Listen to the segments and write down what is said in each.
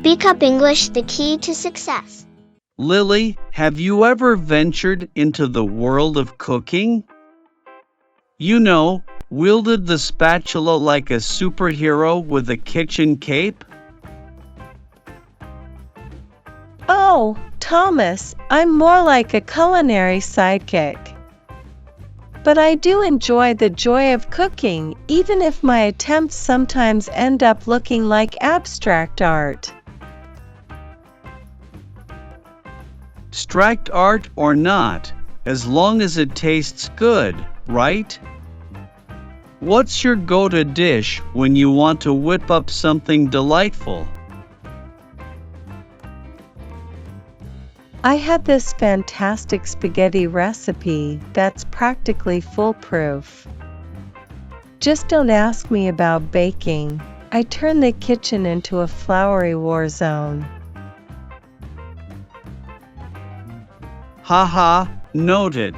Speak Up English, the key to success. Lily, have you ever ventured into the world of cooking? You know, wielded the spatula like a superhero with a kitchen cape? Oh, Thomas, I'm more like a culinary sidekick. But I do enjoy the joy of cooking, even if my attempts sometimes end up looking like abstract art. Abstract art or not, as long as it tastes good, right? What's your go-to dish when you want to whip up something delightful? I had this fantastic spaghetti recipe that's practically foolproof. Just don't ask me about baking. I turn the kitchen into a floury war zone. Haha, noted.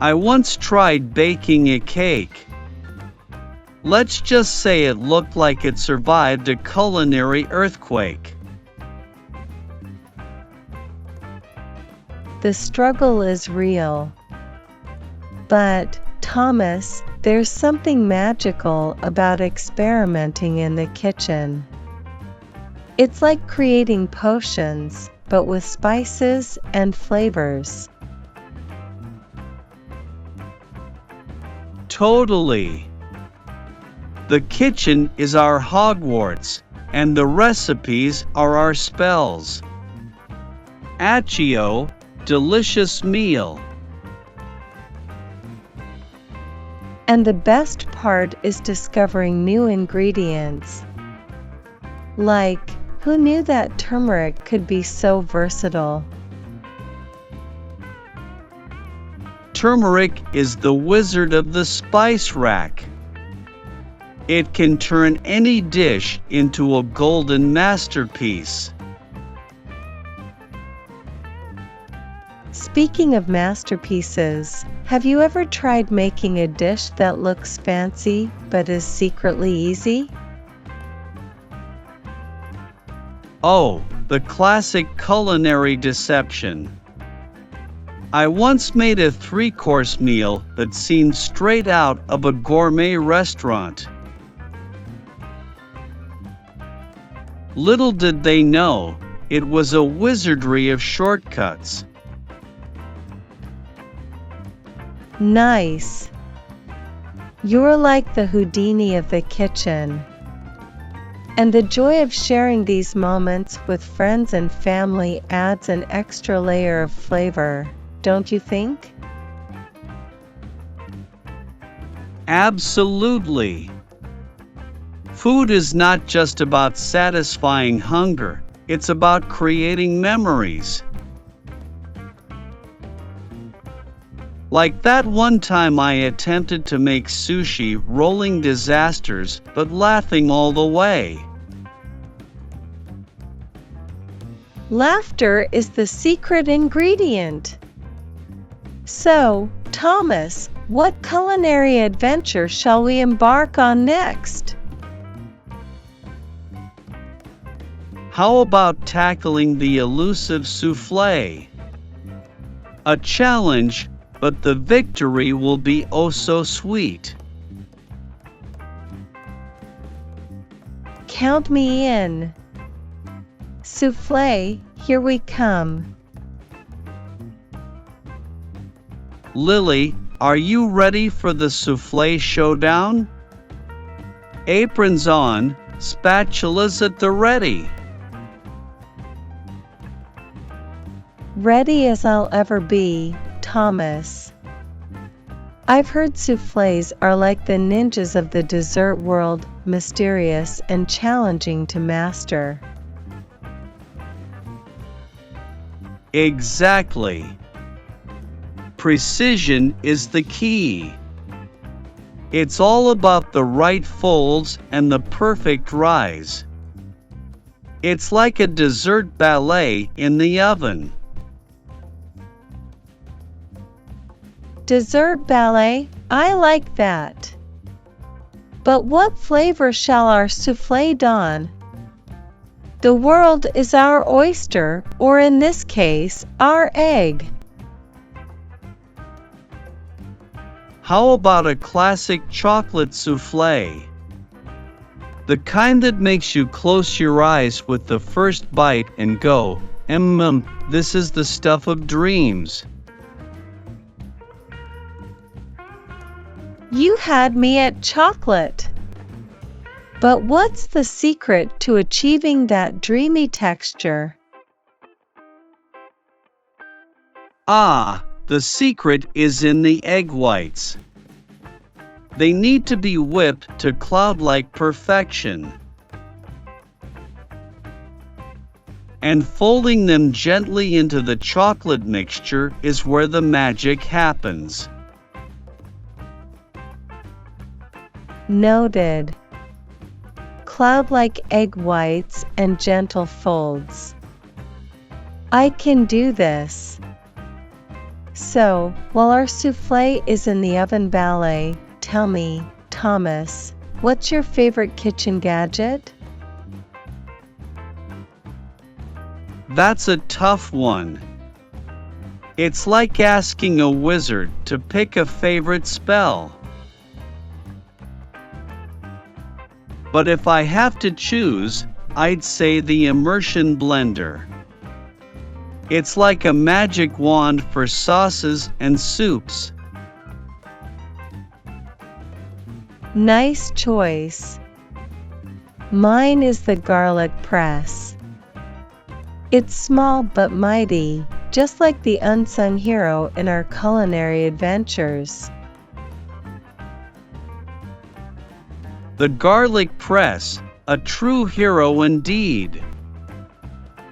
I once tried baking a cake. Let's just say it looked like it survived a culinary earthquake. The struggle is real. But, Thomas, there's something magical about experimenting in the kitchen. It's like creating potions, but with spices and flavors. Totally. The kitchen is our Hogwarts, and the recipes are our spells. Accio, delicious meal. And the best part is discovering new ingredients. Like, who knew that turmeric could be so versatile? Turmeric is the wizard of the spice rack. It can turn any dish into a golden masterpiece. Speaking of masterpieces, have you ever tried making a dish that looks fancy but is secretly easy? Oh, the classic culinary deception. I once made a 3-course meal that seemed straight out of a gourmet restaurant. Little did they know, it was a wizardry of shortcuts. Nice. You're like the Houdini of the kitchen. And the joy of sharing these moments with friends and family adds an extra layer of flavor, don't you think? Absolutely. Food is not just about satisfying hunger, it's about creating memories. Like that one time I attempted to make sushi, rolling disasters, but laughing all the way. Laughter is the secret ingredient. So, Thomas, what culinary adventure shall we embark on next? How about tackling the elusive soufflé? A challenge, but the victory will be oh so sweet. Count me in. Soufflé, here we come. Lily, are you ready for the soufflé showdown? Aprons on, spatulas at the ready. Ready as I'll ever be, Thomas. I've heard soufflés are like the ninjas of the dessert world, mysterious and challenging to master. Exactly. Precision is the key. It's all about the right folds and the perfect rise. It's like a dessert ballet in the oven. Dessert ballet, I like that. But what flavor shall our soufflé don? The world is our oyster, or in this case, our egg. How about a classic chocolate soufflé? The kind that makes you close your eyes with the first bite and go, this is the stuff of dreams. You had me at chocolate. But what's the secret to achieving that dreamy texture? The secret is in the egg whites. They need to be whipped to cloud-like perfection. And folding them gently into the chocolate mixture is where the magic happens. Noted. Cloud-like egg whites and gentle folds. I can do this. So, while our soufflé is in the oven ballet, tell me, Thomas, what's your favorite kitchen gadget? That's a tough one. It's like asking a wizard to pick a favorite spell. But if I have to choose, I'd say the immersion blender. It's like a magic wand for sauces and soups. Nice choice. Mine is the garlic press. It's small but mighty, just like the unsung hero in our culinary adventures. The garlic press, a true hero indeed.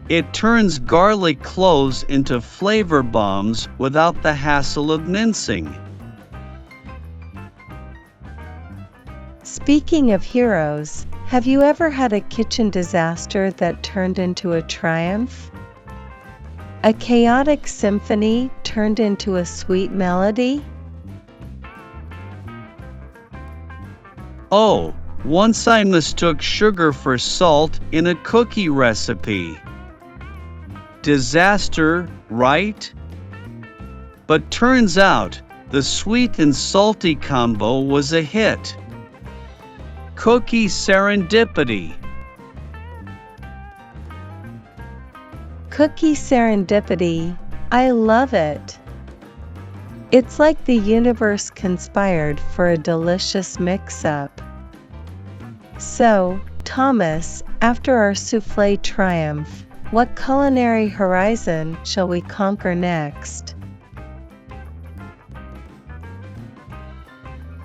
It turns garlic cloves into flavor bombs without the hassle of mincing. Speaking of heroes, have you ever had a kitchen disaster that turned into a triumph? A chaotic symphony turned into a sweet melody? Oh, once I mistook sugar for salt in a cookie recipe. Disaster, right? But turns out, the sweet and salty combo was a hit. Cookie serendipity. Cookie serendipity, I love it. It's like the universe conspired for a delicious mix-up. So, Thomas, after our soufflé triumph, what culinary horizon shall we conquer next?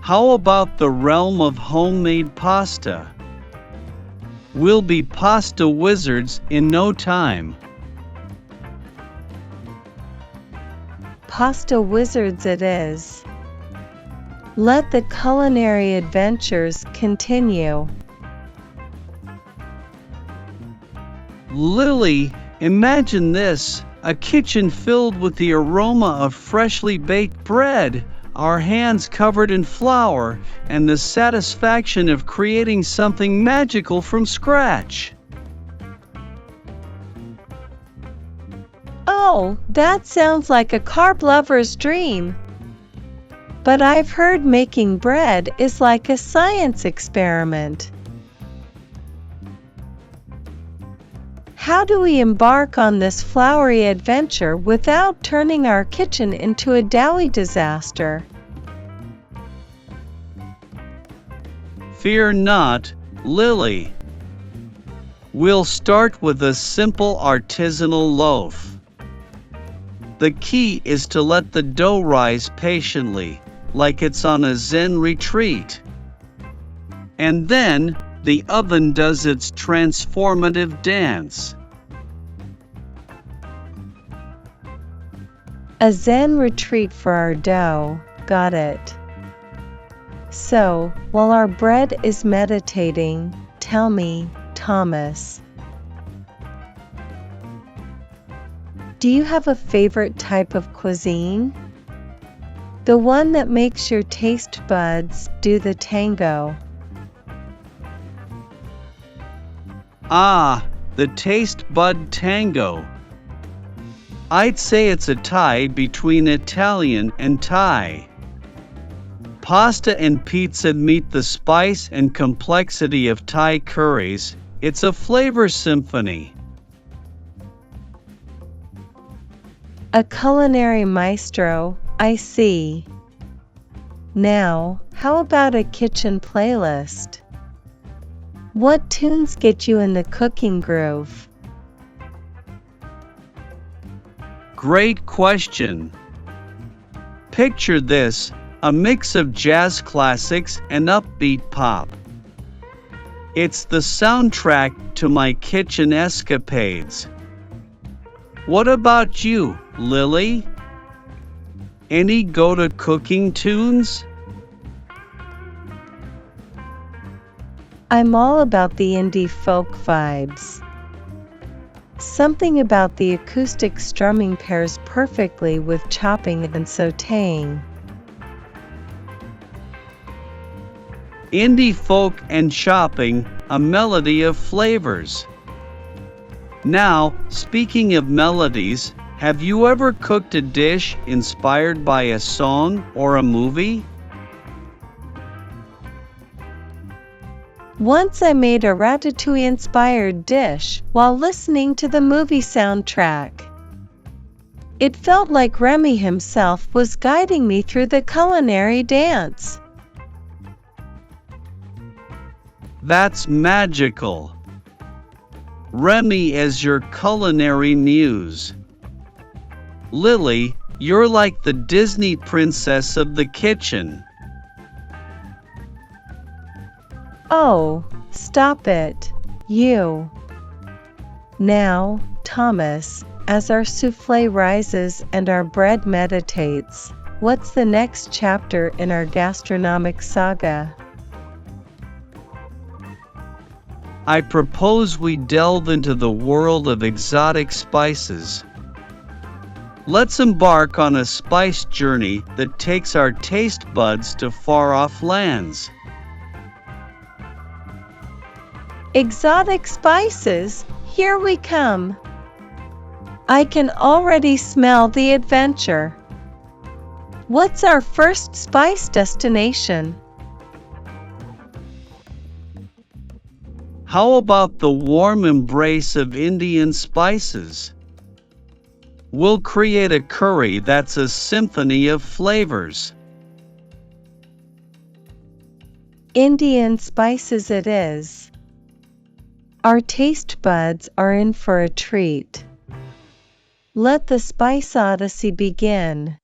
How about the realm of homemade pasta? We'll be pasta wizards in no time. Pasta wizards it is. Let the culinary adventures continue. Lily, imagine this, a kitchen filled with the aroma of freshly baked bread, our hands covered in flour, and the satisfaction of creating something magical from scratch. Oh, that sounds like a carb lover's dream. But I've heard making bread is like a science experiment. How do we embark on this flowery adventure without turning our kitchen into a doughy disaster? Fear not, Lily. We'll start with a simple artisanal loaf. The key is to let the dough rise patiently, like it's on a Zen retreat. And then, the oven does its transformative dance. A Zen retreat for our dough, got it. So, while our bread is meditating, tell me, Thomas, do you have a favorite type of cuisine? The one that makes your taste buds do the tango. the taste bud tango. I'd say it's a tie between Italian and Thai. Pasta and pizza meet the spice and complexity of Thai curries. It's a flavor symphony. A culinary maestro, I see. Now, how about a kitchen playlist? What tunes get you in the cooking groove? Great question. Picture this, a mix of jazz classics and upbeat pop. It's the soundtrack to my kitchen escapades. What about you, Lily? Any go-to cooking tunes? I'm all about the indie folk vibes. Something about the acoustic strumming pairs perfectly with chopping and sautéing. Indie folk and chopping, a melody of flavors. Now, speaking of melodies, have you ever cooked a dish inspired by a song or a movie? Once I made a ratatouille-inspired dish while listening to the movie soundtrack. It felt like Remy himself was guiding me through the culinary dance. That's magical. Remy as your culinary muse. Lily, you're like the Disney princess of the kitchen. Oh, stop it, you. Now, Thomas, as our souffle rises and our bread meditates, what's the next chapter in our gastronomic saga? I propose we delve into the world of exotic spices. Let's embark on a spice journey that takes our taste buds to far-off lands. Exotic spices, here we come. I can already smell the adventure. What's our first spice destination? How about the warm embrace of Indian spices? We'll create a curry that's a symphony of flavors. Indian spices it is. Our taste buds are in for a treat. Let the spice odyssey begin.